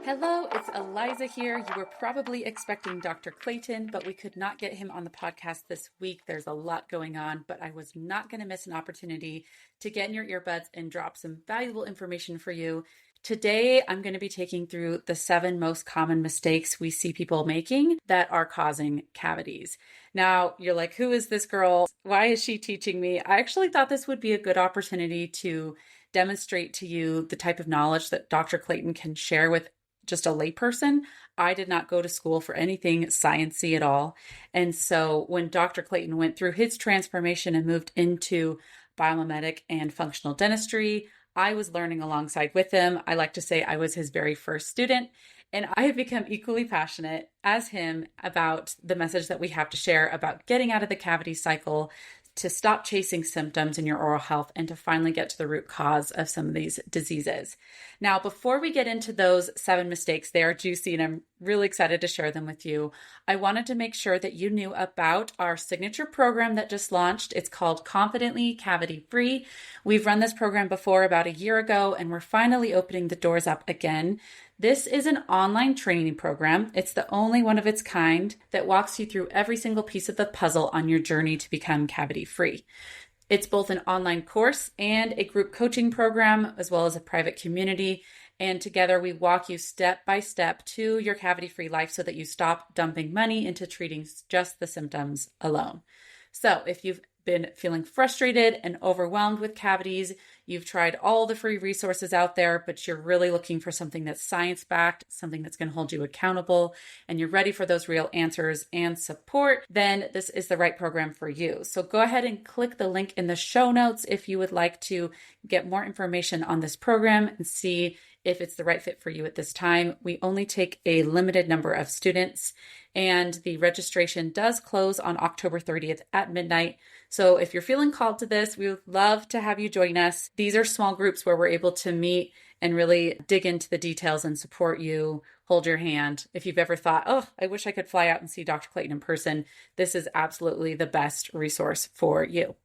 Hello, it's Eliza here. You were probably expecting Dr. Clayton, but we could not get him on the podcast this week. There's a lot going on, but I was not going to miss an opportunity to get in your earbuds and drop some valuable information for you. Today, I'm going to be taking through the 7 most common mistakes we see people making that are causing cavities. Now, you're like, who is this girl? Why is she teaching me? I actually thought this would be a good opportunity to demonstrate to you the type of knowledge that Dr. Clayton can share with just a layperson. I did not go to school for anything sciencey at all. And so when Dr. Clayton went through his transformation and moved into biomimetic and functional dentistry, I was learning alongside with him. I like to say I was his very first student, and I have become equally passionate as him about the message that we have to share about getting out of the cavity cycle, to stop chasing symptoms in your oral health, and to finally get to the root cause of some of these diseases. Now, before we get into those 7 mistakes, they are juicy and I'm really excited to share them with you. I wanted to make sure that you knew about our signature program that just launched. It's called Confidently Cavity Free. We've run this program before about a year ago, and we're finally opening the doors up again. This is an online training program. It's the only one of its kind that walks you through every single piece of the puzzle on your journey to become cavity free. It's both an online course and a group coaching program, as well as a private community. And together we walk you step by step to your cavity free life so that you stop dumping money into treating just the symptoms alone. So if you've been feeling frustrated and overwhelmed with cavities, you've tried all the free resources out there, but you're really looking for something that's science-backed, something that's going to hold you accountable, and you're ready for those real answers and support, then this is the right program for you. So go ahead and click the link in the show notes if you would like to get more information on this program and see if it's the right fit for you at this time. We only take a limited number of students, and the registration does close on October 30th at midnight. So if you're feeling called to this, we would love to have you join us. These are small groups where we're able to meet and really dig into the details and support you, hold your hand. If you've ever thought, oh, I wish I could fly out and see Dr. Clayton in person, this is absolutely the best resource for you.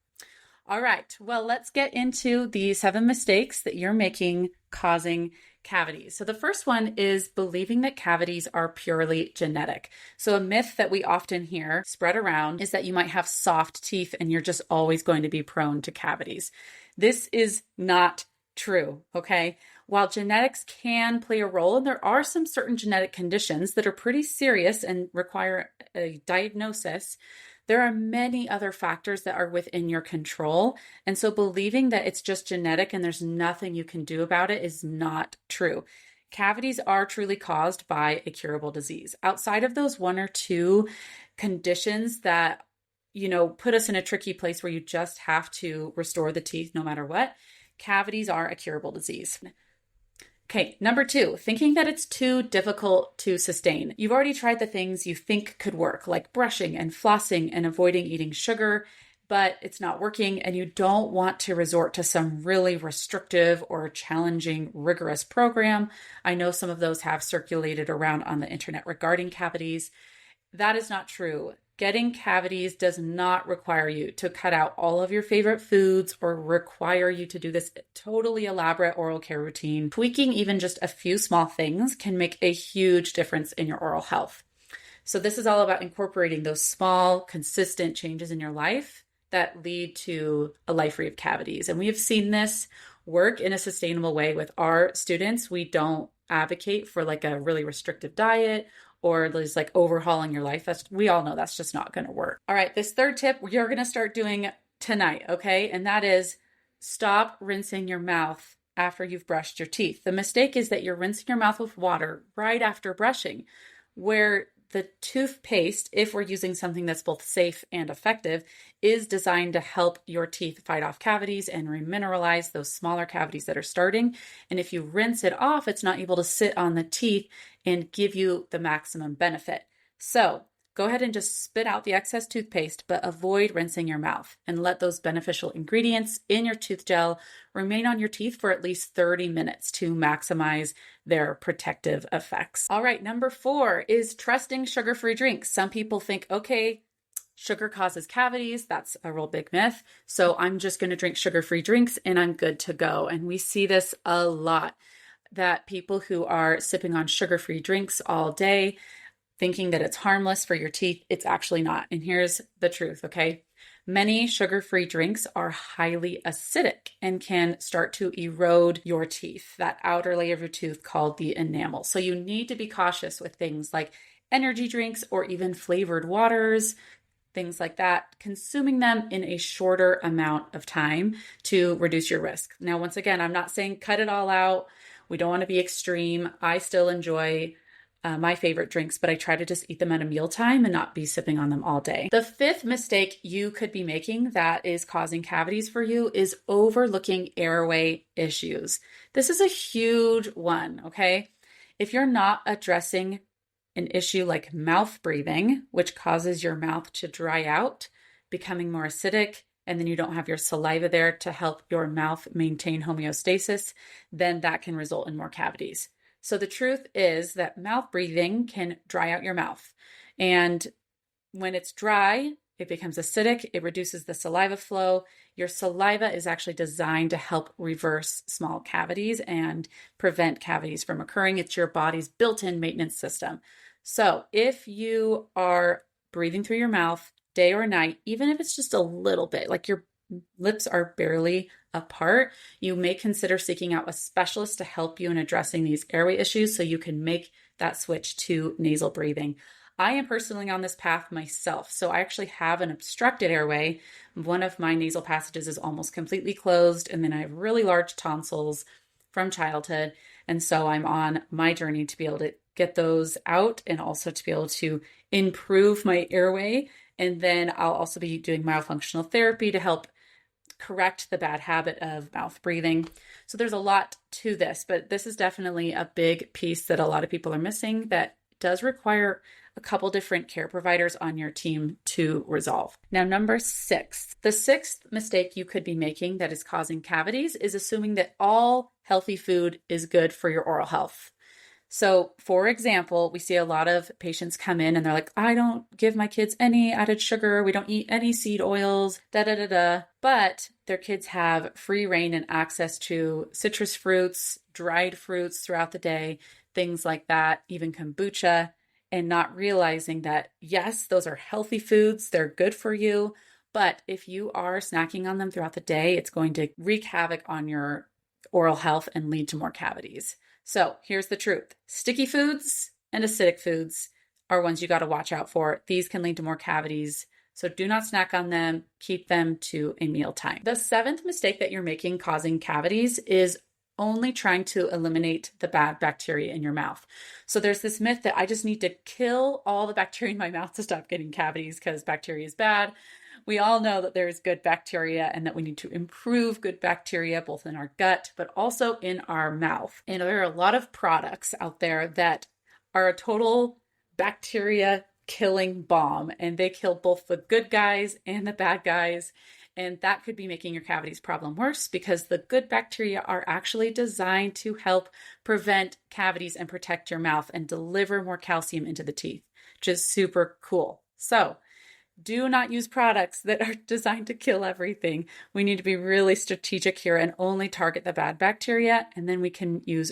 All right, well, let's get into the 7 mistakes that you're making causing cavities. So the first one is believing that cavities are purely genetic. So a myth that we often hear spread around is that you might have soft teeth and you're just always going to be prone to cavities. This is not true, okay? While genetics can play a role, and there are some certain genetic conditions that are pretty serious and require a diagnosis, there are many other factors that are within your control. And so believing that it's just genetic and there's nothing you can do about it is not true. Cavities are truly caused by a curable disease. Outside of those 1 or 2 conditions that, put us in a tricky place where you just have to restore the teeth no matter what, cavities are a curable disease. Okay, number 2, thinking that it's too difficult to sustain. You've already tried the things you think could work, like brushing and flossing and avoiding eating sugar, but it's not working, and you don't want to resort to some really restrictive or challenging, rigorous program. I know some of those have circulated around on the internet regarding cavities. That is not true. Getting cavities does not require you to cut out all of your favorite foods or require you to do this totally elaborate oral care routine. Tweaking even just a few small things can make a huge difference in your oral health. So this is all about incorporating those small, consistent changes in your life that lead to a life free of cavities. And we have seen this work in a sustainable way with our students. We don't advocate for like a really restrictive diet or just like overhauling your life. We all know that's just not going to work. All right, this third tip you're going to start doing tonight, okay? And that is stop rinsing your mouth after you've brushed your teeth. The mistake is that you're rinsing your mouth with water right after brushing, where the toothpaste, if we're using something that's both safe and effective, is designed to help your teeth fight off cavities and remineralize those smaller cavities that are starting. And if you rinse it off, it's not able to sit on the teeth and give you the maximum benefit. So go ahead and just spit out the excess toothpaste, but avoid rinsing your mouth and let those beneficial ingredients in your tooth gel remain on your teeth for at least 30 minutes to maximize their protective effects. All right, number 4 is trusting sugar-free drinks. Some people think, okay, sugar causes cavities. That's a real big myth. So I'm just going to drink sugar-free drinks and I'm good to go. And we see this a lot. that people who are sipping on sugar-free drinks all day, thinking that it's harmless for your teeth, it's actually not. And here's the truth, okay? Many sugar-free drinks are highly acidic and can start to erode your teeth, that outer layer of your tooth called the enamel. So you need to be cautious with things like energy drinks or even flavored waters, things like that, consuming them in a shorter amount of time to reduce your risk. Now, once again, I'm not saying cut it all out. We don't want to be extreme. I still enjoy my favorite drinks, but I try to just eat them at a mealtime and not be sipping on them all day. The fifth mistake you could be making that is causing cavities for you is overlooking airway issues. This is a huge one, okay? If you're not addressing an issue like mouth breathing, which causes your mouth to dry out, becoming more acidic, and then you don't have your saliva there to help your mouth maintain homeostasis, then that can result in more cavities. So the truth is that mouth breathing can dry out your mouth. And when it's dry, it becomes acidic, it reduces the saliva flow. Your saliva is actually designed to help reverse small cavities and prevent cavities from occurring. It's your body's built-in maintenance system. So if you are breathing through your mouth day or night, even if it's just a little bit, like your lips are barely apart, you may consider seeking out a specialist to help you in addressing these airway issues so you can make that switch to nasal breathing. I am personally on this path myself. So I actually have an obstructed airway. One of my nasal passages is almost completely closed, and then I have really large tonsils from childhood. And so I'm on my journey to be able to get those out and also to be able to improve my airway. And then I'll also be doing myofunctional therapy to help correct the bad habit of mouth breathing. So there's a lot to this, but this is definitely a big piece that a lot of people are missing that does require a couple different care providers on your team to resolve. Now, number 6, the sixth mistake you could be making that is causing cavities is assuming that all healthy food is good for your oral health. So, for example, we see a lot of patients come in and they're like, I don't give my kids any added sugar. We don't eat any seed oils, But their kids have free reign and access to citrus fruits, dried fruits throughout the day, things like that, even kombucha, and not realizing that, yes, those are healthy foods. They're good for you. But if you are snacking on them throughout the day, it's going to wreak havoc on your oral health and lead to more cavities. So here's the truth. Sticky foods and acidic foods are ones you got to watch out for. These can lead to more cavities. So do not snack on them. Keep them to a mealtime. The 7th mistake that you're making causing cavities is only trying to eliminate the bad bacteria in your mouth. So there's this myth that I just need to kill all the bacteria in my mouth to stop getting cavities because bacteria is bad. We all know that there is good bacteria and that we need to improve good bacteria both in our gut, but also in our mouth. And there are a lot of products out there that are a total bacteria killing bomb, and they kill both the good guys and the bad guys. And that could be making your cavities problem worse because the good bacteria are actually designed to help prevent cavities and protect your mouth and deliver more calcium into the teeth, which is super cool. So do not use products that are designed to kill everything. We need to be really strategic here and only target the bad bacteria. And then we can use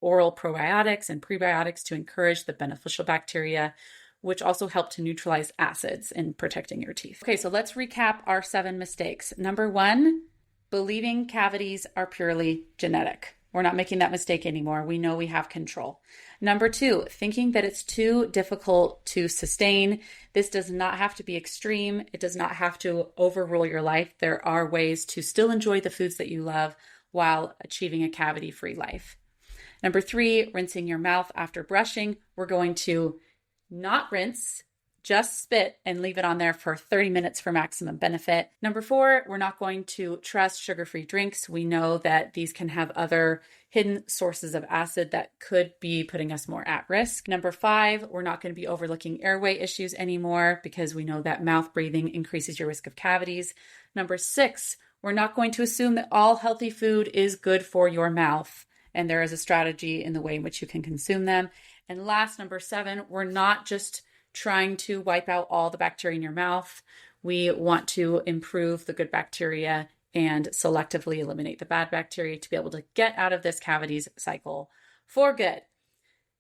oral probiotics and prebiotics to encourage the beneficial bacteria, which also help to neutralize acids in protecting your teeth. Okay, so let's recap our 7 mistakes. Number 1, believing cavities are purely genetic. We're not making that mistake anymore. We know we have control. Number 2, thinking that it's too difficult to sustain. This does not have to be extreme. It does not have to overrule your life. There are ways to still enjoy the foods that you love while achieving a cavity-free life. Number 3, rinsing your mouth after brushing. We're going to not rinse, just spit and leave it on there for 30 minutes for maximum benefit. Number 4, we're not going to trust sugar-free drinks. We know that these can have other hidden sources of acid that could be putting us more at risk. Number 5, we're not going to be overlooking airway issues anymore because we know that mouth breathing increases your risk of cavities. Number 6, we're not going to assume that all healthy food is good for your mouth, and there is a strategy in the way in which you can consume them. And last, number 7, we're not just trying to wipe out all the bacteria in your mouth. We want to improve the good bacteria and selectively eliminate the bad bacteria to be able to get out of this cavities cycle for good.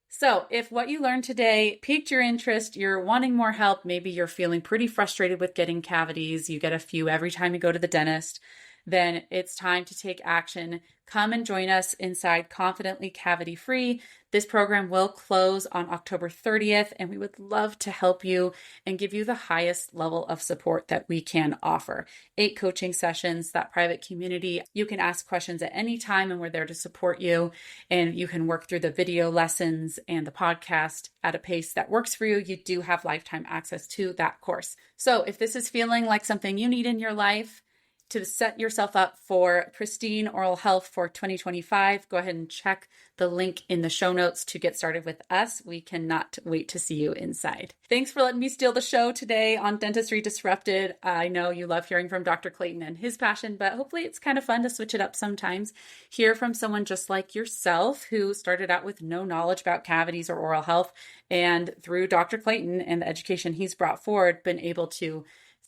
So if what you learned today piqued your interest, you're wanting more help, maybe you're feeling pretty frustrated with getting cavities, you get a few every time you go to the dentist, then it's time to take action. Come and join us inside Confidently Cavity Free. This program will close on October 30th, and we would love to help you and give you the highest level of support that we can offer. 8 coaching sessions, that private community. You can ask questions at any time, and we're there to support you. And you can work through the video lessons and the podcast at a pace that works for you. You do have lifetime access to that course. So if this is feeling like something you need in your life, to set yourself up for pristine oral health for 2025, go ahead and check the link in the show notes to get started with us. We cannot wait to see you inside. Thanks for letting me steal the show today on Dentistry Disrupted. I know you love hearing from Dr. Clayton and his passion, but hopefully it's kind of fun to switch it up sometimes. Hear from someone just like yourself who started out with no knowledge about cavities or oral health, and through Dr. Clayton and the education he's brought forward, been able to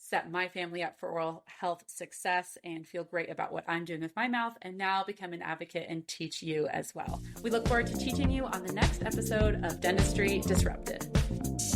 set my family up for oral health success and feel great about what I'm doing with my mouth, and now become an advocate and teach you as well. We look forward to teaching you on the next episode of Dentistry Disrupted.